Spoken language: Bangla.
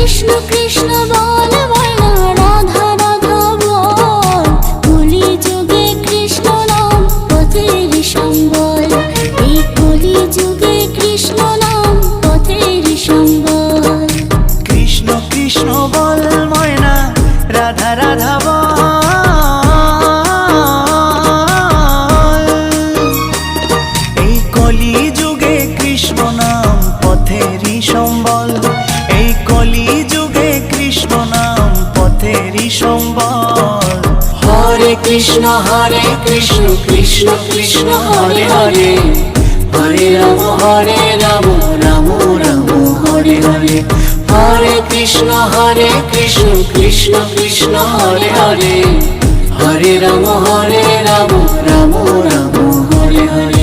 কৃষ্ণ কৃষ্ণ বল বল না, রাধা রাধা বল। কলি যুগে কৃষ্ণ নাম পথের সম্বল, এই কলি যুগে কৃষ্ণ নাম পথের সম্বল। কৃষ্ণ কৃষ্ণ বল ময়না, রাধা রাধা বল। এই কলি যুগে কৃষ্ণ নাম পথেরই সম্বল, এই কলি যুগে কৃষ্ণ নাম পথেরই সম্বল। হরে কৃষ্ণ কৃষ্ণ কৃষ্ণ হরে হরে, হরে রাম রাম রাম হরে হরে। হরে কৃষ্ণ কৃষ্ণ কৃষ্ণ হরে হরে, হরে রাম রাম রাম হরে হরে।